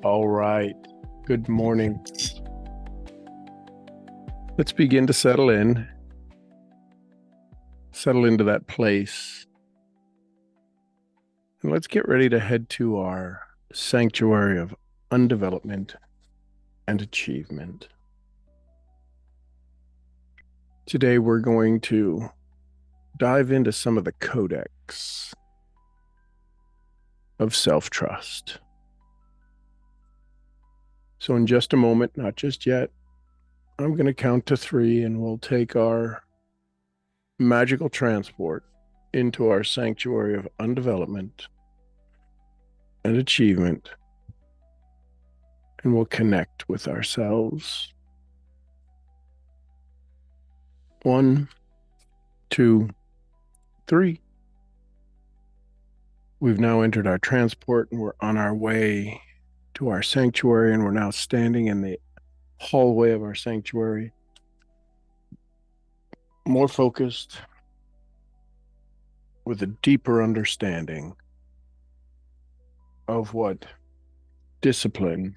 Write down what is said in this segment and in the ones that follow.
All right. Good morning. Let's begin to settle into that place. And let's get ready to head to our sanctuary of undevelopment and achievement. Today, we're going to dive into some of the Codex of self-trust. So in just a moment, not just yet, I'm going to count to 3 and we'll take our magical transport into our sanctuary of undevelopment and achievement, and we'll connect with ourselves. 1, 2, 3. We've now entered our transport and we're on our way to our sanctuary, and we're now standing in the hallway of our sanctuary, more focused, with a deeper understanding of what discipline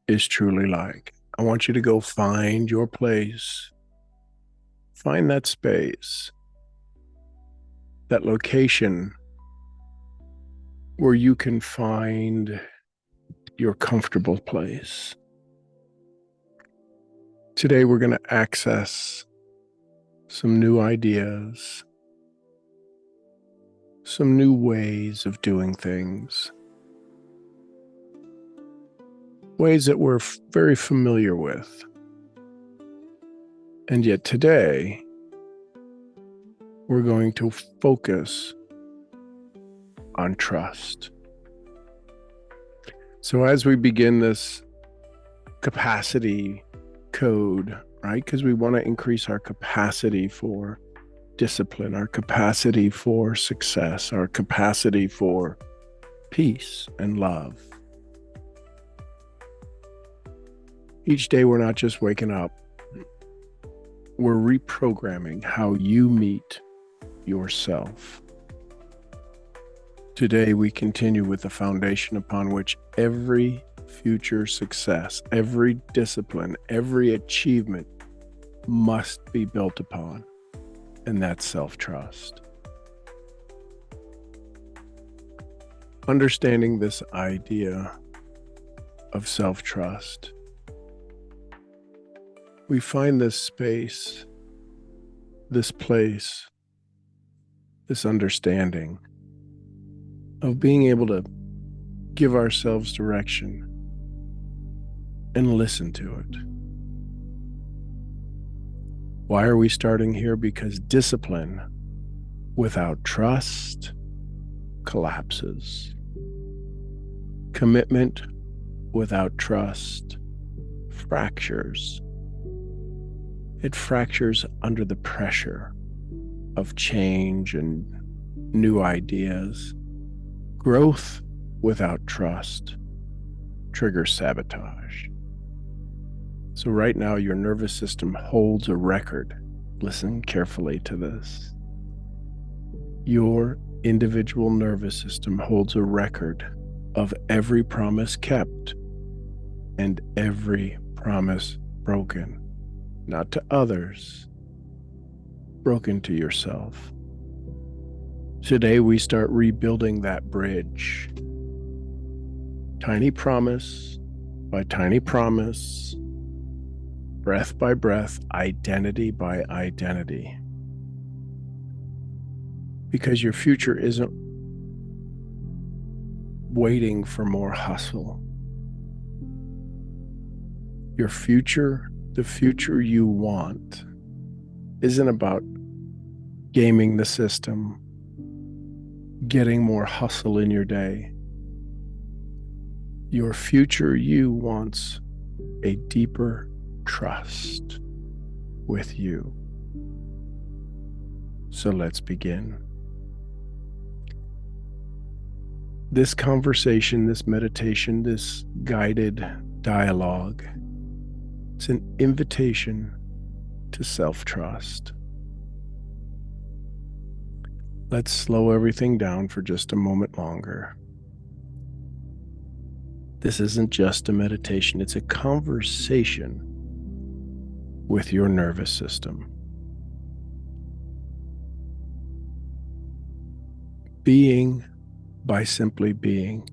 is truly like. I want you to go find your place, find that space, that location where you can find your comfortable place. Today, we're going to access some new ideas, some new ways of doing things, ways that we're very familiar with. And yet today, we're going to focus on trust. So as we begin this capacity code, right? Because we want to increase our capacity for discipline, our capacity for success, our capacity for peace and love. Each day, we're not just waking up, we're reprogramming how you meet yourself. Today, we continue with the foundation upon which every future success, every discipline, every achievement must be built upon, and that's self-trust. Understanding this idea of self-trust, we find this space, this place, this understanding of being able to give ourselves direction and listen to it. Why are we starting here? Because discipline without trust collapses. Commitment without trust fractures. It fractures under the pressure of change and new ideas. Growth without trust triggers sabotage. So right now, your nervous system holds a record. Listen carefully to this. Your individual nervous system holds a record of every promise kept and every promise broken, not to others, broken to yourself. Today, we start rebuilding that bridge. Tiny promise by tiny promise, breath by breath, identity by identity. Because your future isn't waiting for more hustle. Your future, the future you want, isn't about gaming the system, getting more hustle in your day. Your future you wants a deeper trust with you. So let's begin. This conversation, this meditation, this guided dialogue, it's an invitation to self-trust. Let's slow everything down for just a moment longer. This isn't just a meditation, it's a conversation with your nervous system. Being by simply being.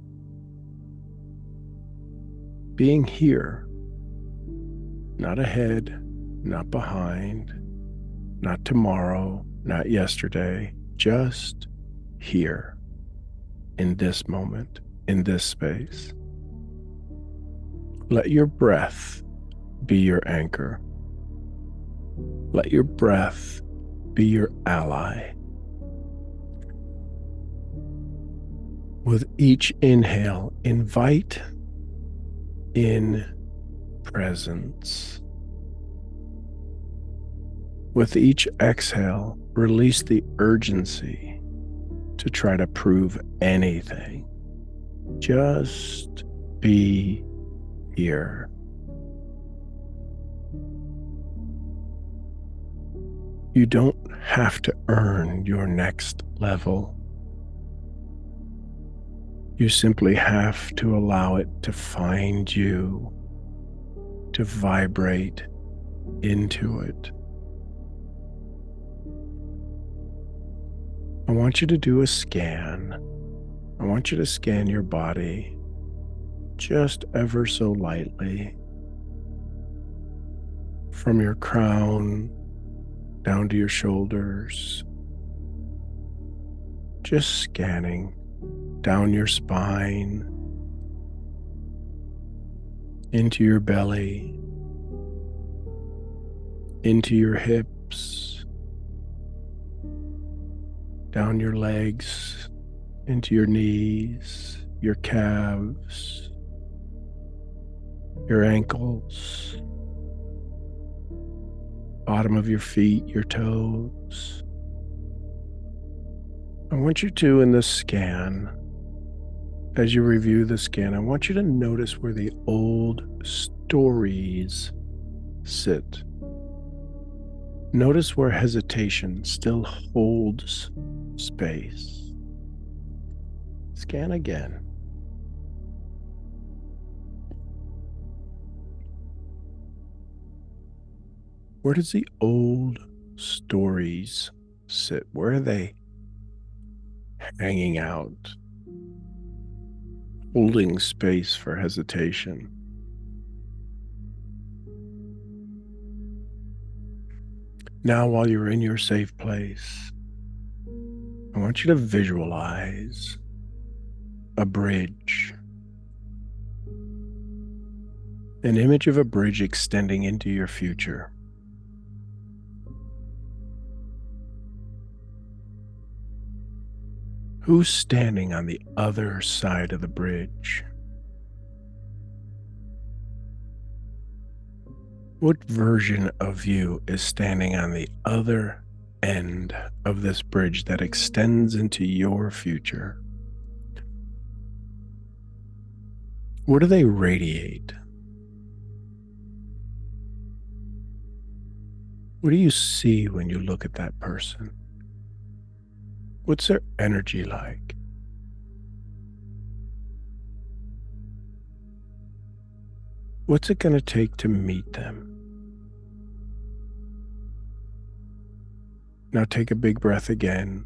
Being here, not ahead, not behind, not tomorrow, not yesterday, just here, in this moment, in this space. Let your breath be your anchor. Let your breath be your ally. With each inhale, invite in presence. With each exhale, release the urgency to try to prove anything. Just be here. You don't have to earn your next level. You simply have to allow it to find you, to vibrate into it. I want you to do a scan. I want you to scan your body just ever so lightly, from your crown down to your shoulders, just scanning down your spine, into your belly, into your hips, down your legs, into your knees, your calves, your ankles, bottom of your feet, your toes. I want you to, in this scan, as you review the scan, I want you to notice where the old stories sit. Notice where hesitation still holds space. Scan again. Where does the old stories sit? Where are they hanging out, holding space for hesitation? Now, while you're in your safe place, I want you to visualize a bridge, an image of a bridge extending into your future. Who's standing on the other side of the bridge? What version of you is standing on the other end of this bridge that extends into your future? What do they radiate? What do you see when you look at that person? What's their energy like? What's it going to take to meet them? Now take a big breath again,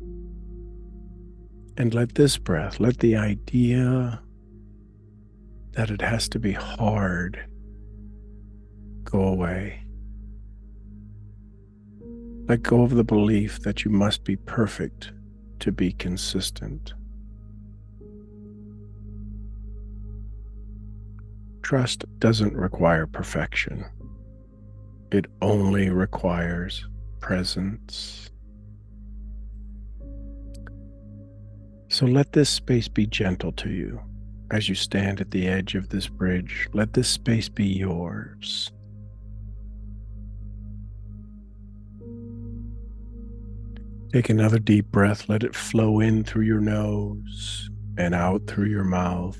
and let this breath, let the idea that it has to be hard go away. Let go of the belief that you must be perfect to be consistent. Trust doesn't require perfection. It only requires presence. So let this space be gentle to you as you stand at the edge of this bridge. Let this space be yours. Take another deep breath. Let it flow in through your nose and out through your mouth.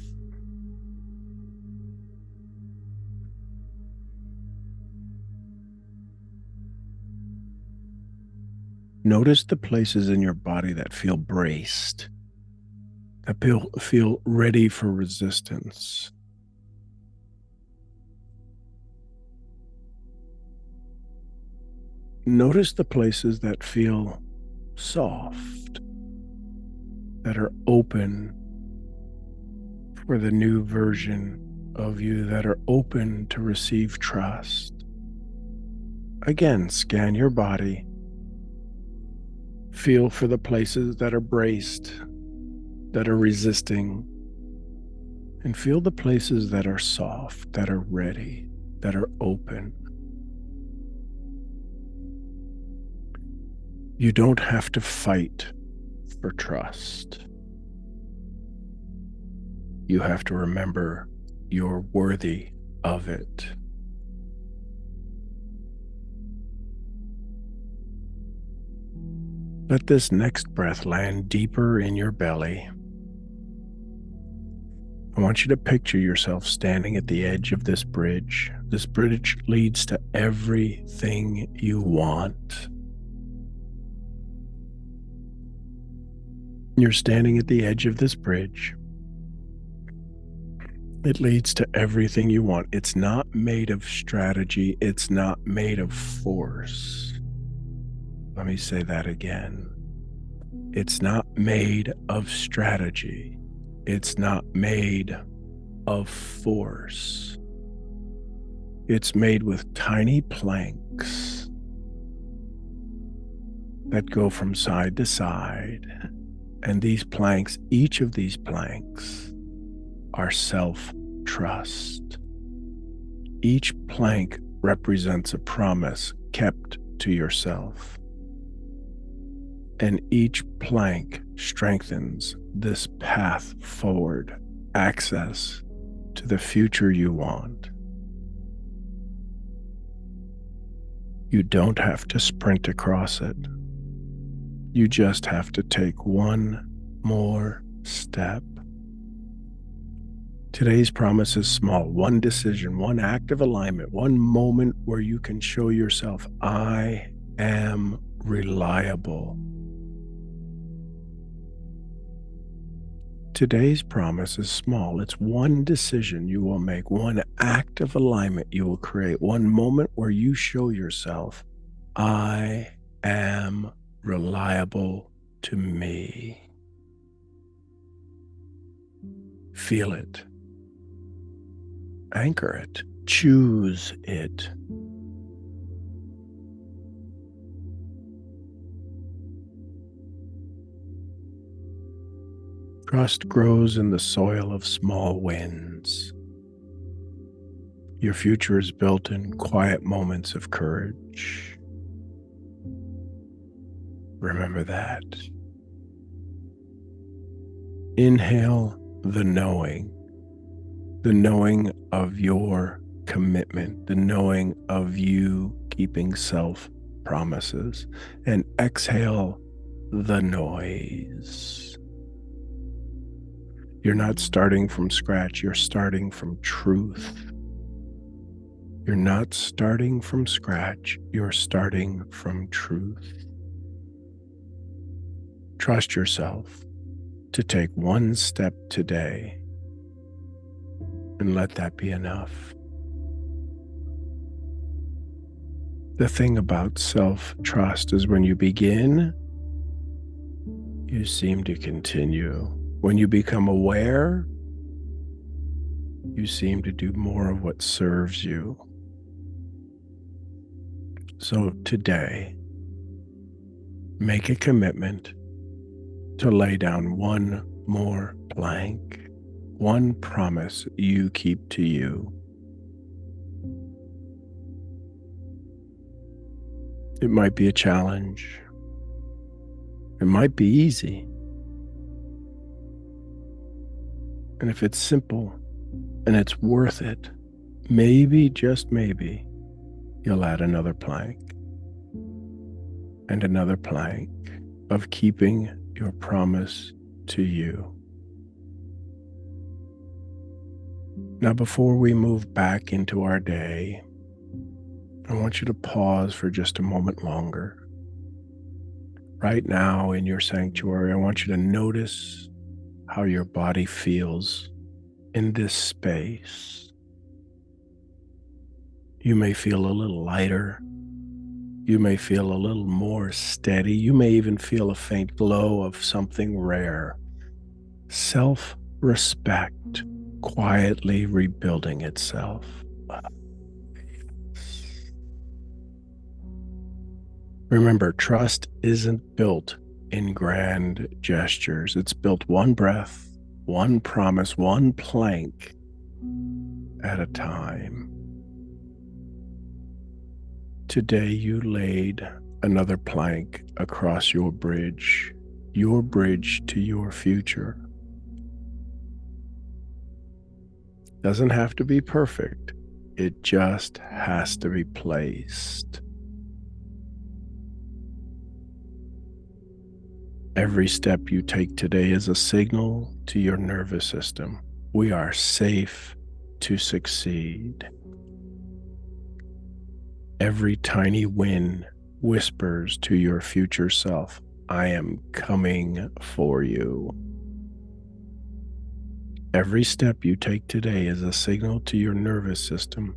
Notice the places in your body that feel braced, that feel ready for resistance. Notice the places that feel soft, that are open for the new version of you, that are open to receive trust. Again, scan your body. Feel for the places that are braced, that are resisting, and feel the places that are soft, that are ready, that are open. You don't have to fight for trust. You have to remember you're worthy of it. Let this next breath land deeper in your belly. I want you to picture yourself standing at the edge of this bridge. This bridge leads to everything you want. You're standing at the edge of this bridge. It leads to everything you want. It's not made of strategy. It's not made of force. Let me say that again. It's not made of strategy. It's not made of force. It's made with tiny planks that go from side to side. And these planks, each of these planks, are self-trust. Each plank represents a promise kept to yourself. And each plank strengthens this path forward, access to the future you want. You don't have to sprint across it. You just have to take one more step. Today's promise is small. One decision, one act of alignment, one moment where you can show yourself, I am reliable. Today's promise is small. It's one decision you will make, one act of alignment you will create, one moment where you show yourself, I am reliable to me. Feel it. Anchor it. Choose it. Trust grows in the soil of small wins. Your future is built in quiet moments of courage. Remember that. Inhale the knowing of your commitment, the knowing of you keeping self-promises, and exhale the noise. You're not starting from scratch, you're starting from truth. You're not starting from scratch, you're starting from truth. Trust yourself to take one step today and let that be enough. The thing about self-trust is when you begin, you seem to continue. When you become aware, you seem to do more of what serves you. So today, make a commitment to lay down one more plank, one promise you keep to you. It might be a challenge. It might be easy. And if it's simple and it's worth it, maybe, just maybe, you'll add another plank and another plank of keeping your promise to you. Now, before we move back into our day, I want you to pause for just a moment longer. Right now in your sanctuary, I want you to notice how your body feels in this space. You may feel a little lighter. You may feel a little more steady. You may even feel a faint glow of something rare. Self-respect quietly rebuilding itself. Remember, trust isn't built in grand gestures. It's built one breath, one promise, one plank at a time. Today you laid another plank across your bridge to your future. Doesn't have to be perfect. It just has to be placed. Every step you take today is a signal to your nervous system. We are safe to succeed. Every tiny win whispers to your future self, I am coming for you. Every step you take today is a signal to your nervous system.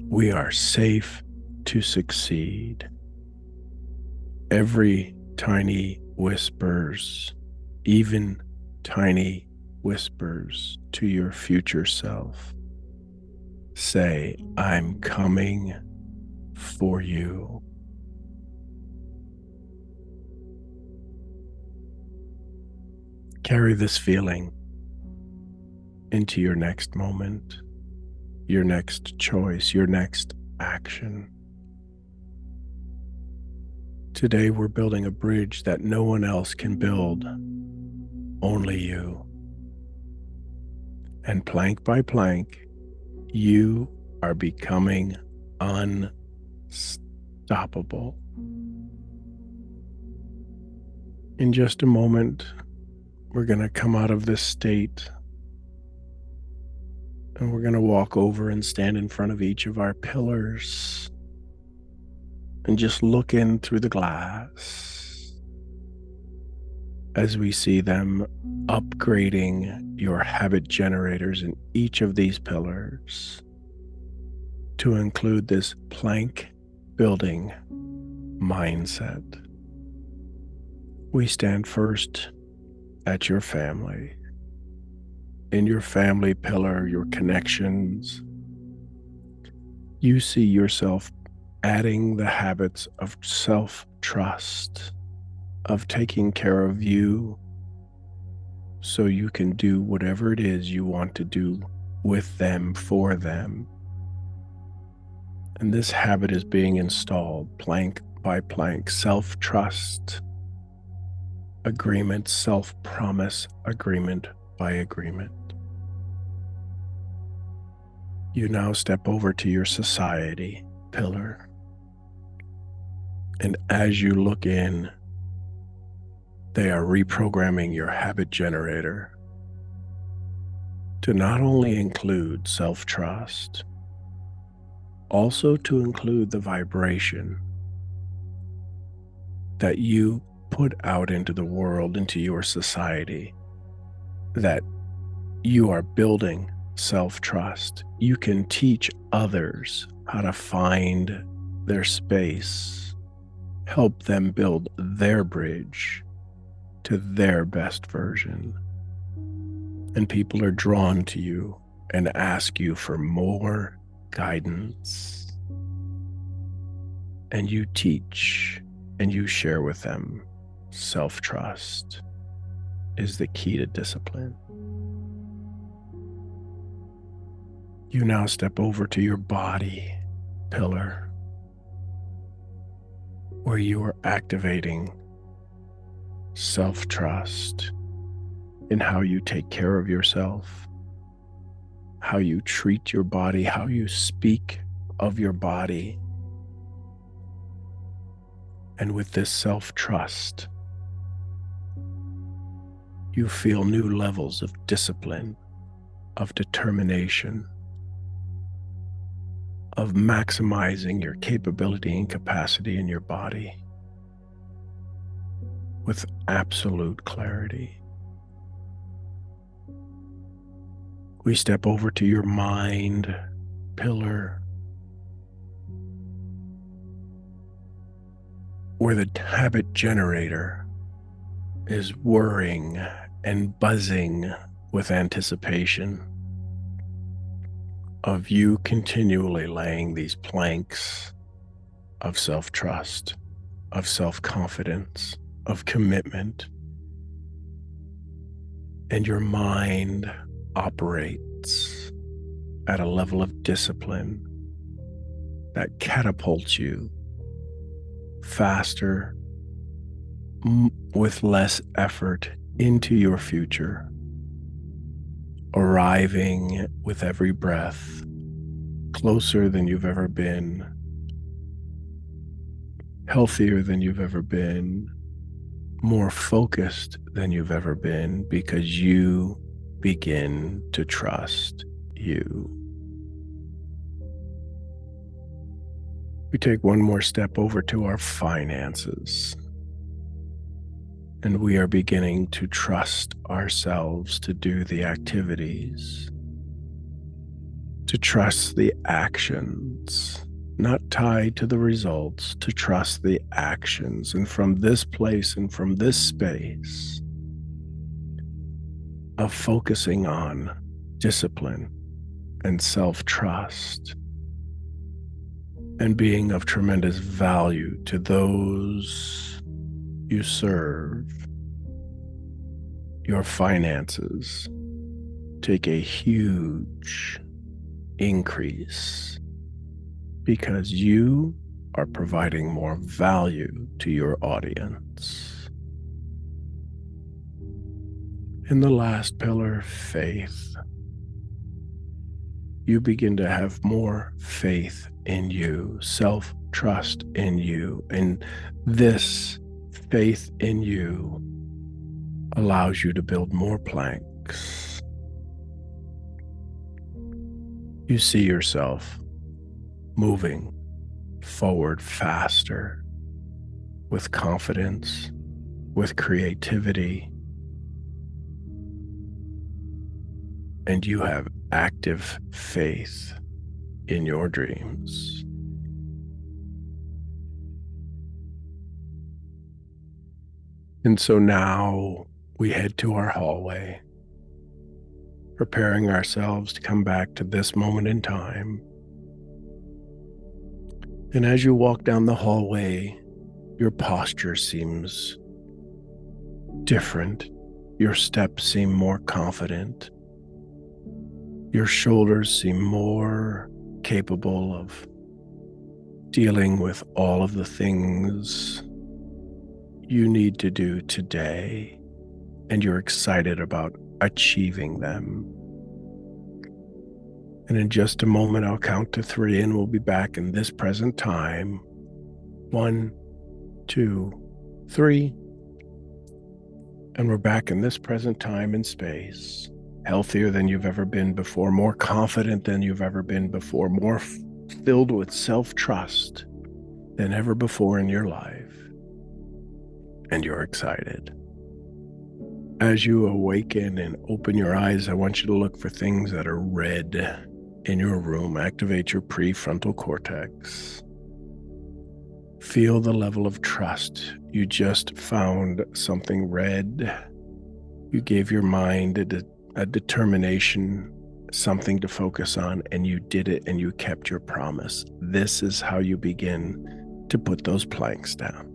We are safe to succeed. Every tiny whispers, even tiny whispers to your future self, say, I'm coming for you. Carry this feeling into your next moment, your next choice, your next action. Today, we're building a bridge that no one else can build, only you. And plank by plank, you are becoming unstoppable. In just a moment, we're going to come out of this state and we're going to walk over and stand in front of each of our pillars and just look in through the glass as we see them upgrading your habit generators in each of these pillars to include this plank building mindset. We stand first at your family. In your family pillar, your connections, you see yourself adding the habits of self-trust, of taking care of you so you can do whatever it is you want to do with them, for them. And this habit is being installed plank by plank, self-trust, agreement, self-promise, agreement by agreement. You now step over to your society pillar. And as you look in, they are reprogramming your habit generator to not only include self-trust, also to include the vibration that you put out into the world, into your society, that you are building self-trust. You can teach others how to find their space, help them build their bridge to their best version. And people are drawn to you and ask you for more guidance. And you teach and you share with them. Self-trust is the key to discipline. You now step over to your body pillar, where you are activating self-trust in how you take care of yourself, how you treat your body, how you speak of your body. And with this self-trust, you feel new levels of discipline, of determination, of maximizing your capability and capacity in your body with absolute clarity. We step over to your mind pillar, where the habit generator is whirring and buzzing with anticipation of you continually laying these planks of self-trust, of self-confidence, of commitment. And your mind operates at a level of discipline that catapults you faster, with less effort into your future, arriving with every breath closer than you've ever been, healthier than you've ever been, more focused than you've ever been, because you begin to trust you. We take one more step over to our finances, and we are beginning to trust ourselves to do the activities, to trust the actions, not tied to the results, to trust the actions. And from this place and from this space of focusing on discipline and self-trust and being of tremendous value to those you serve, your finances take a huge increase because you are providing more value to your audience. In the last pillar, faith, you begin to have more faith in you, self-trust in you, and this faith in you allows you to build more planks. You see yourself moving forward faster, with confidence, with creativity, and you have active faith in your dreams. And so now we head to our hallway, preparing ourselves to come back to this moment in time. And as you walk down the hallway, your posture seems different. Your steps seem more confident. Your shoulders seem more capable of dealing with all of the things you need to do today, and you're excited about achieving them. And in just a moment, I'll count to 3 and we'll be back in this present time. 1, 2, 3. And we're back in this present time and space, healthier than you've ever been before, more confident than you've ever been before, more filled with self-trust than ever before in your life. And you're excited. As you awaken and open your eyes, I want you to look for things that are red in your room. Activate your prefrontal cortex. Feel the level of trust. You just found something red. You gave your mind a determination, something to focus on, and you did it, and you kept your promise. This is how you begin to put those planks down.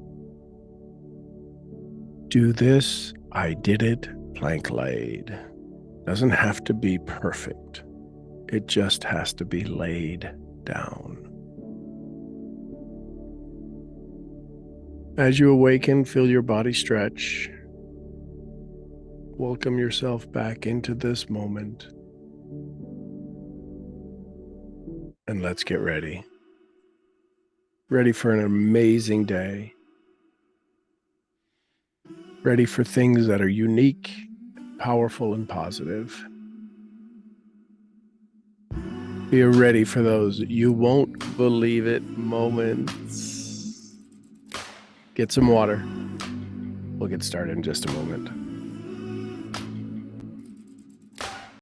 Do this, I did it, plank laid. Doesn't have to be perfect. It just has to be laid down. As you awaken, feel your body stretch. Welcome yourself back into this moment. And let's get ready. Ready for an amazing day. Ready for things that are unique, powerful, and positive. Be ready for those you won't believe it moments. Get some water. We'll get started in just a moment.